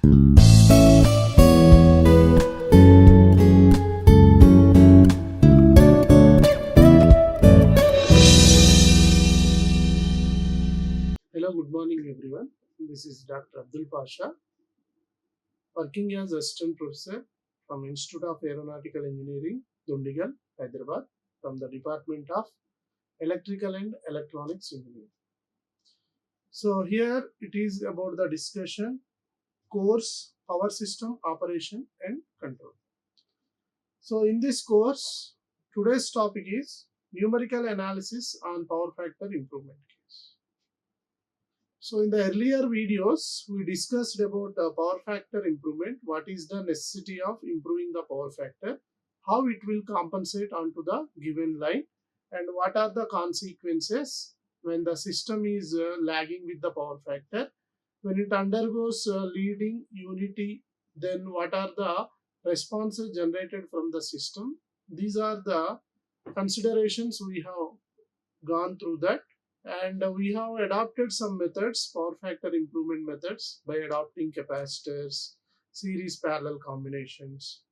Hello, good morning everyone. This is Dr. Abdul Pasha, working as Assistant Professor from Institute of Aeronautical Engineering, Dundigal, Hyderabad, from the Department of Electrical and Electronics Engineering. So here it is about the discussion course Power System Operation and Control. So in this course, today's topic is numerical analysis on power factor improvement case. So in the earlier videos, we discussed about power factor improvement, what is the necessity of improving the power factor, how it will compensate onto the given line, and what are the consequences when the system is lagging with the power factor. When it undergoes leading unity, then what are the responses generated from the system. These are the considerations we have gone through that, and we have adopted some methods, power factor improvement methods, by adopting capacitors, series parallel combinations,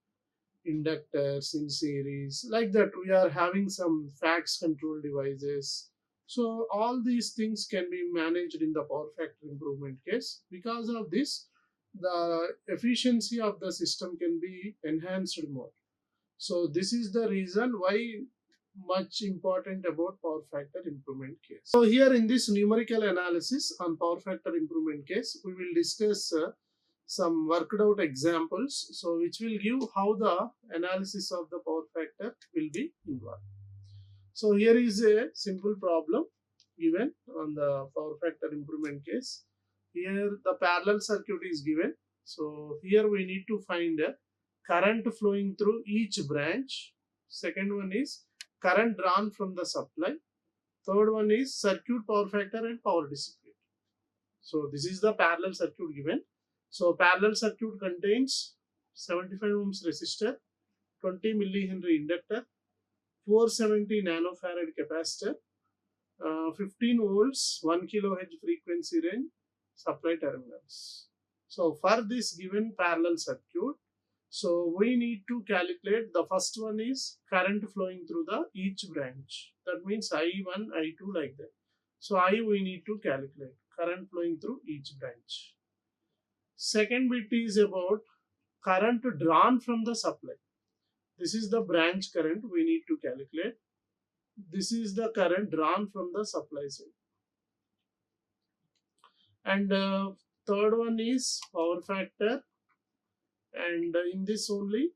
inductors in series, like that. We are having some fax control devices. So all these things can be managed in the power factor improvement case. Because of this, the efficiency of the system can be enhanced more. So this is the reason why much important about power factor improvement case. So here in this numerical analysis on power factor improvement case, we will discuss some worked out examples, so which will give how the analysis of the power factor will be involved. So here is a simple problem given on the power factor improvement case. Here the parallel circuit is given. So here we need to find a current flowing through each branch. Second one is current drawn from the supply. Third one is circuit power factor and power dissipate. So this is the parallel circuit given. So parallel circuit contains 75 ohms resistor, 20 millihenry inductor, 470 nanofarad capacitor, 15 volts, 1 kilohertz frequency range, supply terminals. So for this given parallel circuit, so we need to calculate, the first one is current flowing through the each branch. That means I1, I2 like that. So I we need to calculate current flowing through each branch. Second bit is about current drawn from the supply. This is the branch current we need to calculate. This is the current drawn from the supply side. And third one is power factor, and in this only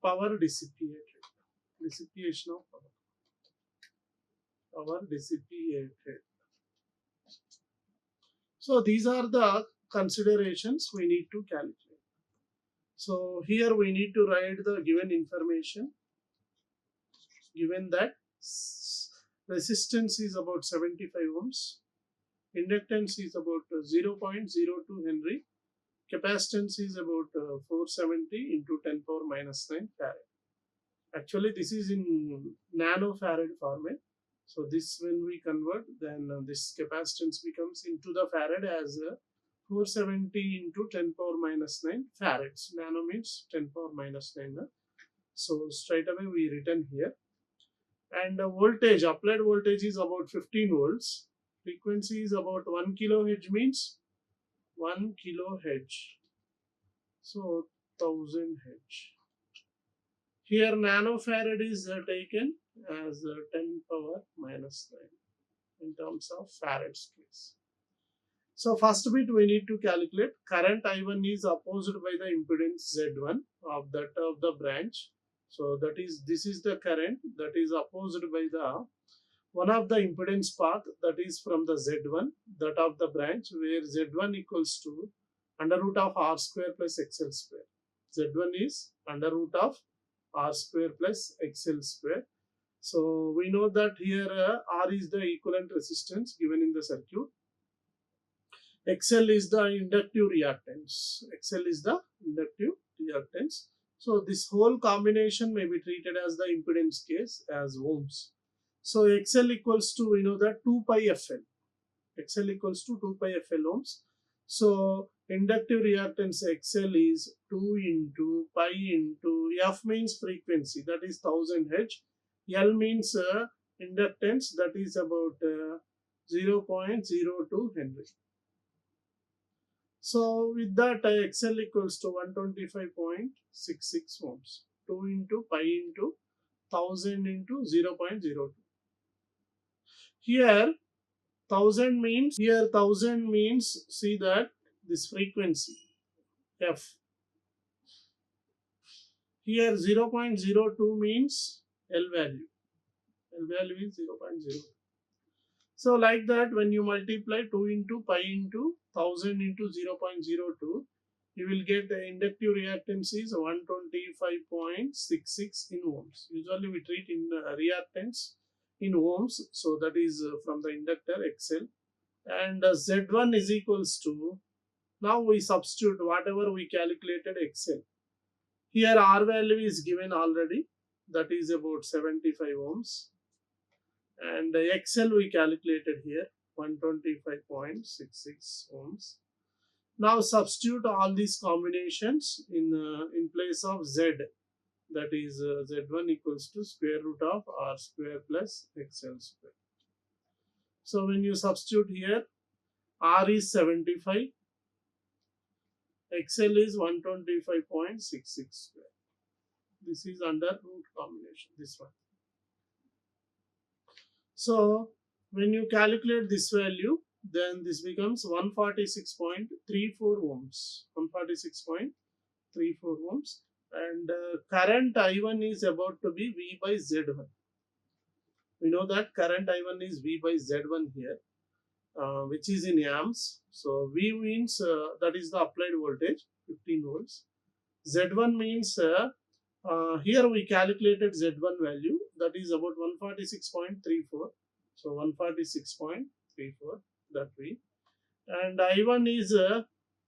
power dissipation of power dissipated. So these are the considerations we need to calculate. So here we need to write the given information, given that resistance is about 75 ohms, inductance is about 0.02 Henry, capacitance is about 470 into 10 power minus 9 farad. Actually this is in nanofarad format. So this, when we convert, then this capacitance becomes into the farad as 470 into 10 power minus 9 farads. Nano means 10 power minus 9. So straight away we written here. And voltage, applied voltage is about 15 volts. Frequency is about 1 kilohertz, means 1 kilohertz. So 1000 hertz. Here nanofarad is taken as 10 power minus 9 in terms of farads case. So first bit we need to calculate current I1 is opposed by the impedance Z1 of the branch. So that is, this is the current that is opposed by the one of the impedance path, that is from the Z1, that of the branch, where Z1 equals to under root of R square plus XL square. Z1 is under root of R square plus XL square. So we know that here R is the equivalent resistance given in the circuit. XL is the inductive reactance. XL is the inductive reactance. So this whole combination may be treated as the impedance case as ohms. So XL equals to, we know that 2 pi FL. XL equals to 2 pi FL ohms. So inductive reactance XL is 2 into pi into F means frequency, that is 1000 H. L means inductance, that is about 0.02 Henry. So with that XL equals to 125.66 ohms. 2 into pi into 1000 into 0.02. Here 1000 means, see that this frequency F. Here 0.02 means L value. L value is 0.02. So like that, when you multiply 2 into pi into 1000 into 0.02, you will get the inductive reactance is 125.66 in ohms. Usually we treat in reactance in ohms. So that is from the inductor XL. And Z1 is equals to, now we substitute whatever we calculated XL. Here R value is given already, that is about 75 ohms. And XL we calculated here 125.66 ohms. Now substitute all these combinations in place of Z, that is Z1 equals to square root of R square plus XL square. So when you substitute here, R is 75, XL is 125.66 square. This is under root combination, this one. So when you calculate this value, then this becomes 146.34 ohms. 146.34 ohms. And current I1 is about to be V by Z1. We know that current I1 is V by Z1 here, which is in amps. So V means that is the applied voltage, 15 volts. Z1 means here we calculated Z1 value, that is about 146.34. So 146.34, that way. And I1 is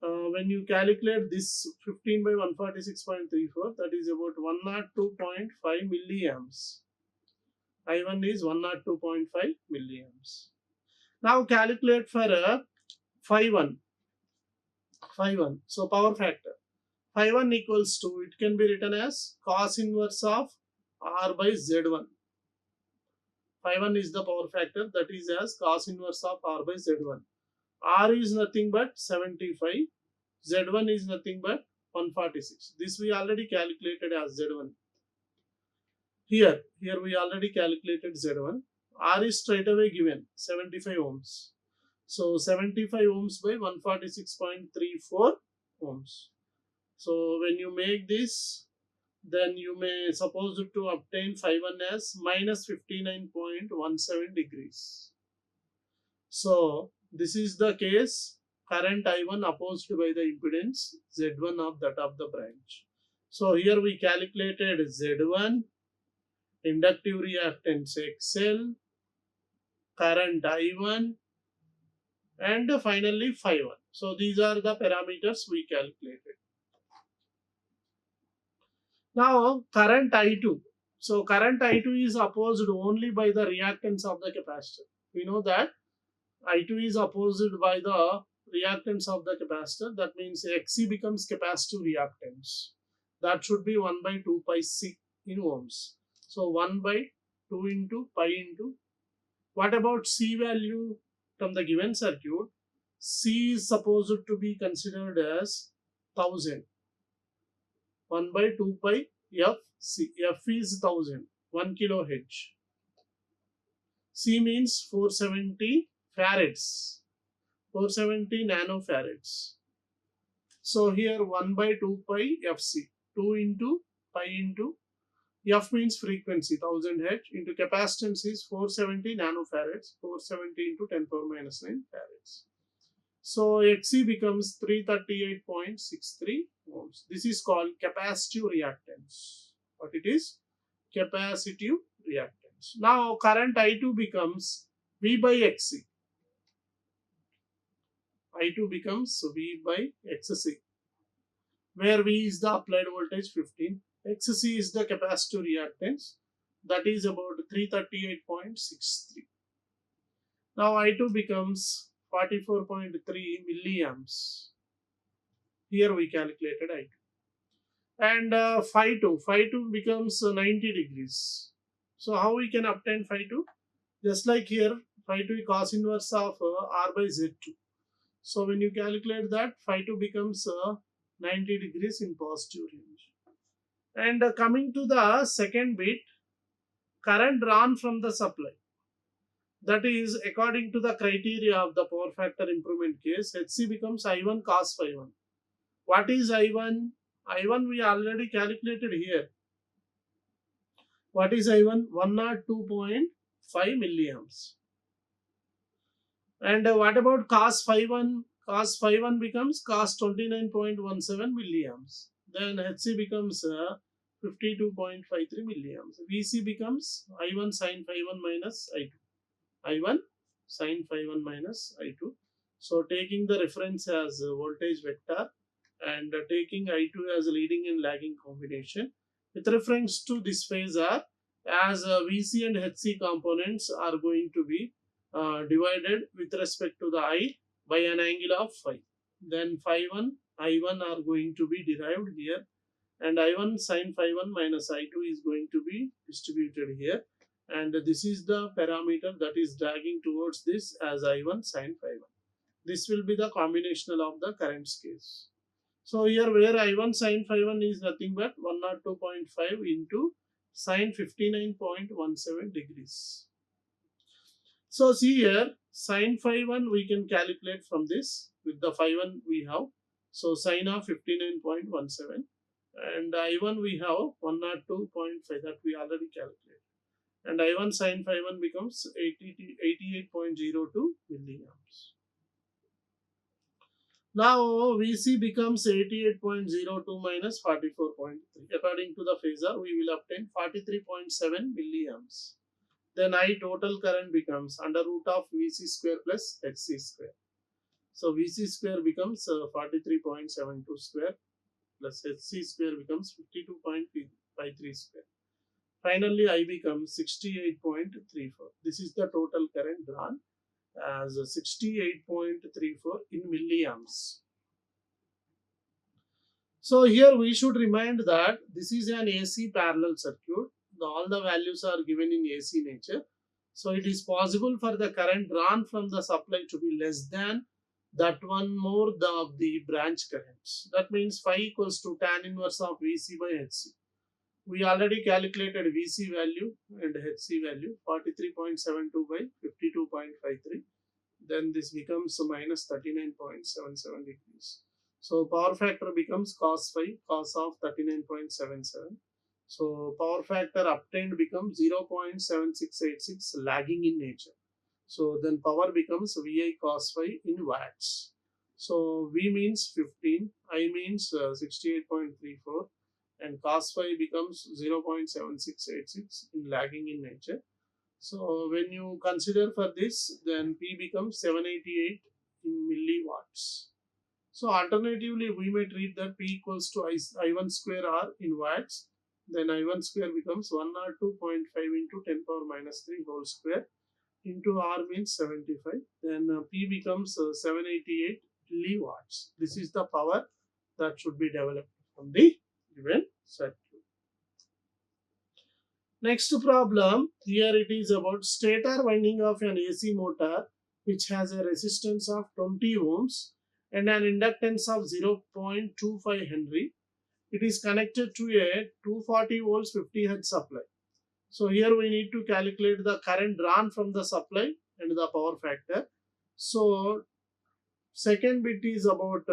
when you calculate this 15 by 146.34, that is about 102.5 milliamps. I1 is 102.5 milliamps. Now calculate for phi 1. So power factor. Phi 1 equals to, it can be written as cos inverse of R by Z1. Phi 1 is the power factor, that is as cos inverse of R by Z1. R is nothing but 75. Z1 is nothing but 146. This we already calculated as Z1. Here we already calculated Z1. R is straight away given 75 ohms. So 75 ohms by 146.34 ohms. So when you make this, then you may suppose to obtain phi 1 as minus 59.17 degrees. So this is the case, current I1 opposed by the impedance Z1 of that of the branch. So here we calculated Z1, inductive reactance XL, current I1, and finally phi 1. So these are the parameters we calculated. Now current I2. So current I2 is opposed only by the reactance of the capacitor. We know that I2 is opposed by the reactance of the capacitor. That means Xc becomes capacitive reactance. That should be 1 by 2 pi C in ohms. So 1 by 2 into pi into. What about C value from the given circuit? C is supposed to be considered as 1000. 1 by 2 pi F C. F is 1000. 1 kilohertz. C means 470 farads. 470 nanofarads. So here 1 by 2 pi Fc. 2 into pi into F means frequency 1000 Hz into capacitance is 470 nanofarads. 470 into 10 power minus 9 farads. So Xc becomes 338.63 ohms. This is called capacitive reactance. What it is? Capacitive reactance. Now current I2 becomes V by Xc. I2 becomes V by Xc, where V is the applied voltage 15. Xc is the capacitive reactance, that is about 338.63. Now I2 becomes 44.3 milliamps. Here we calculated I2. And phi2 becomes 90 degrees. So how we can obtain phi2? Just like here, phi2 is cos inverse of r by z2. So when you calculate that, phi2 becomes 90 degrees in positive range. And coming to the second bit, current drawn from the supply. That is, according to the criteria of the power factor improvement case, HC becomes I1 cos phi 1. What is I1? I1 we already calculated here. What is I1? 102.5 milliamps. And what about cos phi 1? Cos phi 1 becomes cos 29.17 milliamps. Then HC becomes 52.53 milliamps. VC becomes I1 sin phi 1 minus I2. I1 sin phi 1 minus I2. So taking the reference as voltage vector and taking I2 as a leading and lagging combination with reference to this phasor, as VC and HC components are going to be divided with respect to the I by an angle of phi. Then phi 1, I1 are going to be derived here, and I1 sin phi 1 minus I2 is going to be distributed here. And this is the parameter that is dragging towards this as I1 sin phi 1. This will be the combinational of the currents case. So here where I1 sin phi 1 is nothing but 102.5 into sin 59.17 degrees. So see here, sin phi 1 we can calculate from this with the phi 1 we have. So sin of 59.17 and I1 we have 102.5 that we already calculated. And I1 sin phi 1 becomes 88.02 milliamps. Now VC becomes 88.02 minus 44.3. According to the phasor, we will obtain 43.7 milliamps. Then I total current becomes under root of VC square plus HC square. So VC square becomes 43.72 square plus HC square becomes 52.53 square. Finally, I becomes 68.34. This is the total current drawn as 68.34 in milliamps. So here we should remind that this is an AC parallel circuit. All the values are given in AC nature. So it is possible for the current drawn from the supply to be less than that one more of the branch currents. That means phi equals to tan inverse of VC by HC. We already calculated VC value and HC value 43.72 by 52.53. Then this becomes minus 39.77 degrees. So power factor becomes cos phi, cos of 39.77. So power factor obtained becomes 0.7686 lagging in nature. So then power becomes VI cos phi in watts. So V means 15, I means 68.34 and cos phi becomes 0.7686 in lagging in nature. So when you consider for this, then P becomes 788 in milliwatts. So alternatively, we may treat that P equals to I1 square R in watts. Then I1 square becomes 102.5 into 10 power minus 3 whole square into R means 75. Then P becomes 788 milliwatts. This is the power that should be developed from the given circuit. Next problem, here it is about stator winding of an AC motor which has a resistance of 20 ohms and an inductance of 0.25 Henry. It is connected to a 240 volts 50 Hz supply. So here we need to calculate the current drawn from the supply and the power factor. So second bit is about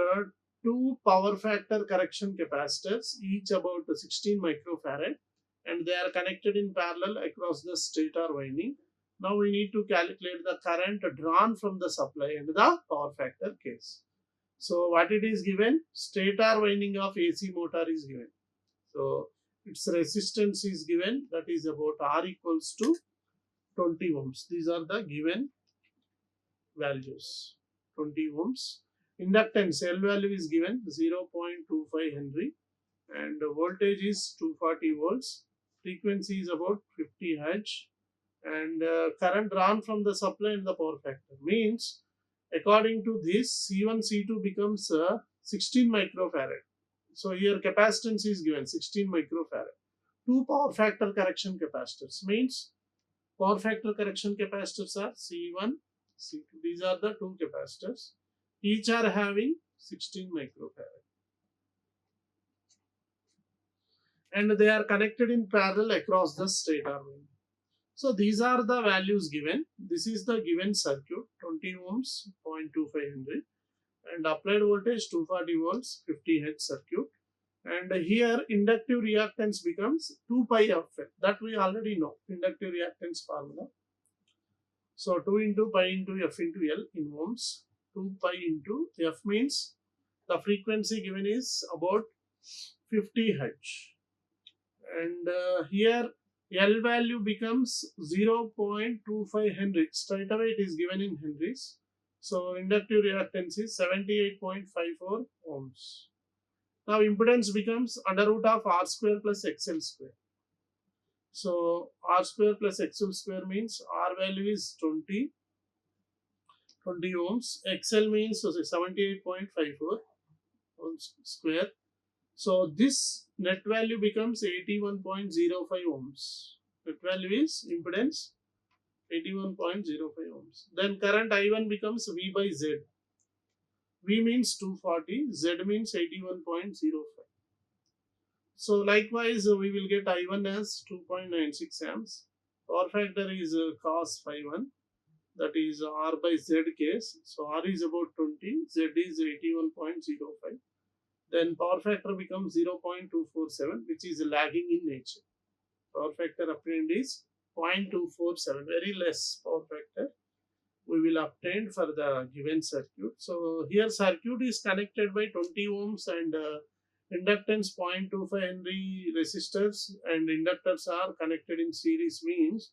two power factor correction capacitors, each about 16 microfarad, and they are connected in parallel across the stator winding. Now we need to calculate the current drawn from the supply and the power factor case. So what it is given? Stator winding of AC motor is given. So its resistance is given, that is about R equals to 20 ohms. These are the given values. 20 ohms. Inductance L value is given 0.25 Henry and voltage is 240 volts. Frequency is about 50 Hz and current drawn from the supply and the power factor means According to this, C1, C2 becomes 16 microfarad. So here capacitance is given 16 microfarad. Two power factor correction capacitors means power factor correction capacitors are C1, C2. These are the two capacitors. Each are having 16 microfarad. And they are connected in parallel across the stator wing. So these are the values given. This is the given circuit, 20 ohms, 0.25 Henry, and applied voltage 240 volts, 50 Hz circuit. And here inductive reactance becomes 2 pi f L. That we already know, inductive reactance formula. So 2 into pi into f into L in ohms. 2 pi into f means the frequency given is about 50 Hz. And here L value becomes 0.25 Henry. Straight away it is given in Henrys. So inductive reactance is 78.54 ohms. Now impedance becomes under root of R square plus XL square. So R square plus XL square means R value is 20 ohms. XL means 78.54 ohms square. So this net value becomes 81.05 ohms. Net value is impedance 81.05 ohms. Then current I1 becomes V by Z. V means 240, Z means 81.05. So likewise we will get I1 as 2.96 amps. Power factor is cos phi 1, that is R by Z case. So R is about 20, Z is 81.05. Then power factor becomes 0.247, which is lagging in nature. Power factor obtained is 0.247, very less power factor we will obtain for the given circuit. So here circuit is connected by 20 ohms and inductance 0.25 Henry resistors and inductors are connected in series, means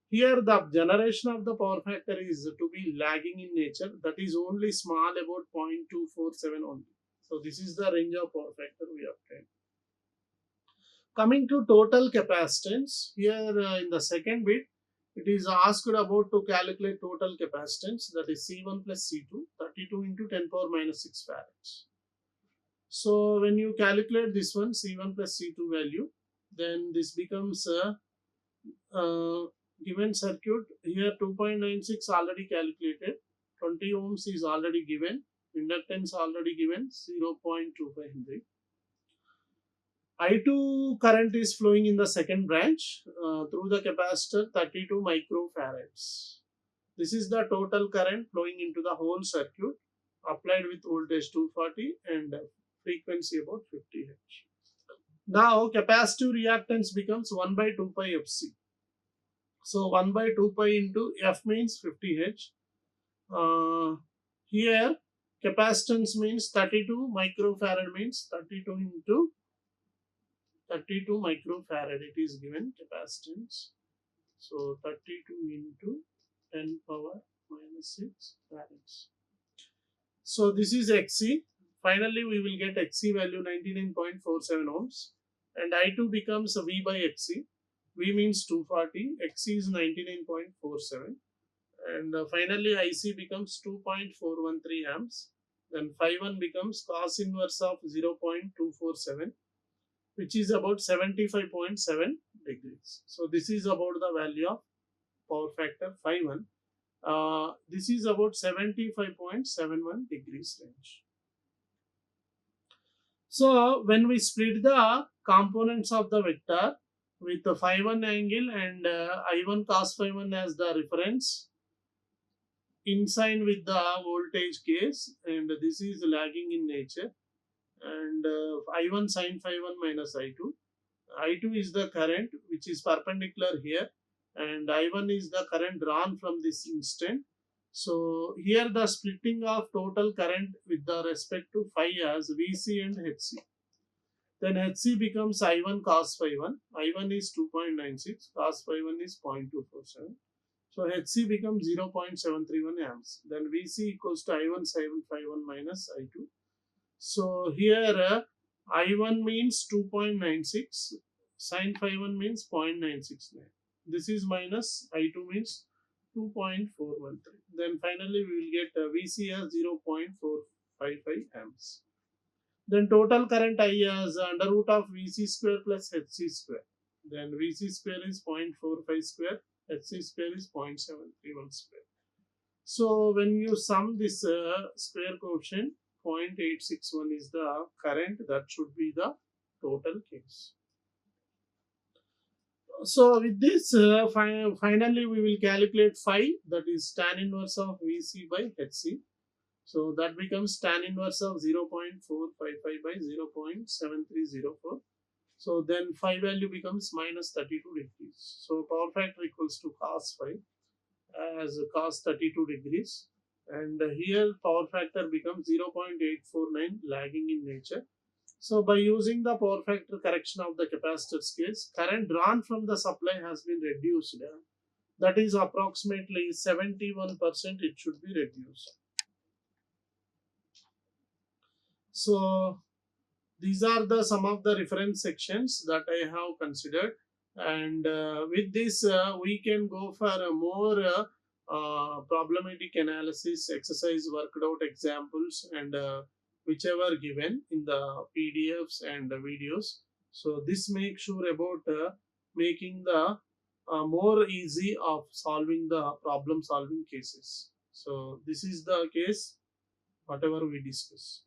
here the generation of the power factor is to be lagging in nature, that is only small, about 0.247 only. So this is the range of power factor we obtain. Coming to total capacitance, here in the second bit, it is asked about to calculate total capacitance, that is C1 plus C2, 32 into 10 power minus 6 farads. So when you calculate this one, C1 plus C2 value, then this becomes given circuit. Here 2.96 already calculated, 20 ohms is already given, inductance already given 0.25 Henry. I2 current is flowing in the second branch through the capacitor 32 microfarads. This is the total current flowing into the whole circuit applied with voltage 240 and frequency about 50 Hz. Now capacitive reactance becomes 1 by 2 pi Fc. So 1 by 2 pi into F means 50 Hz. Here capacitance means 32 microfarad means 32 into 32 microfarad it is given capacitance. So 32 into 10 power minus 6 farads. So this is Xc. Finally we will get Xc value 99.47 ohms and I2 becomes V by Xc. V means 240, Xc is 99.47 and finally IC becomes 2.413 amps. Then phi 1 becomes cos inverse of 0.247, which is about 75.7 degrees. So this is about the value of power factor phi 1. This is about 75.71 degrees range. So when we split the components of the vector with the phi 1 angle and I1 cos phi 1 as the reference, in sign with the voltage case, and this is lagging in nature, and I1 sin phi 1 minus I2. I2 is the current which is perpendicular here and I1 is the current drawn from this instant. So here the splitting of total current with the respect to phi as VC and HC. Then HC becomes I1 cos phi 1. I1 is 2.96, cos phi 1 is 0.247. So HC becomes 0.731 amps. Then VC equals to I1 sin phi 1 minus I2. So here I1 means 2.96, sin phi 1 means 0.969. This is minus I2 means 2.413. Then finally we will get VC as 0.455 amps. Then total current I as under root of VC square plus HC square. Then VC square is 0.45 square, HC square is 0.731 square. So when you sum this square coefficient, 0.861 is the current, that should be the total case. So with this, finally we will calculate phi, that is tan inverse of VC by HC. So that becomes tan inverse of 0.455 by 0.7304. So then phi value becomes minus 32 degrees. So power factor equals to cos phi as cos 32 degrees. And here power factor becomes 0.849, lagging in nature. So by using the power factor correction of the capacitor's case, current drawn from the supply has been reduced. That is approximately 71% it should be reduced. So these are the some of the reference sections that I have considered, and with this we can go for a more problematic analysis exercise, worked out examples, and whichever given in the PDFs and the videos. So this makes sure about making the more easy of solving the problem solving cases. So this is the case whatever we discuss.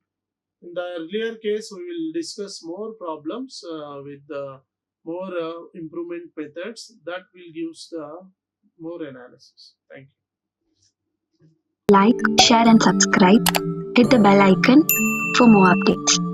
In the earlier case, we will discuss more problems with the more improvement methods that will give the more analysis. Thank you. Like, share and subscribe. Hit the bell icon for more updates.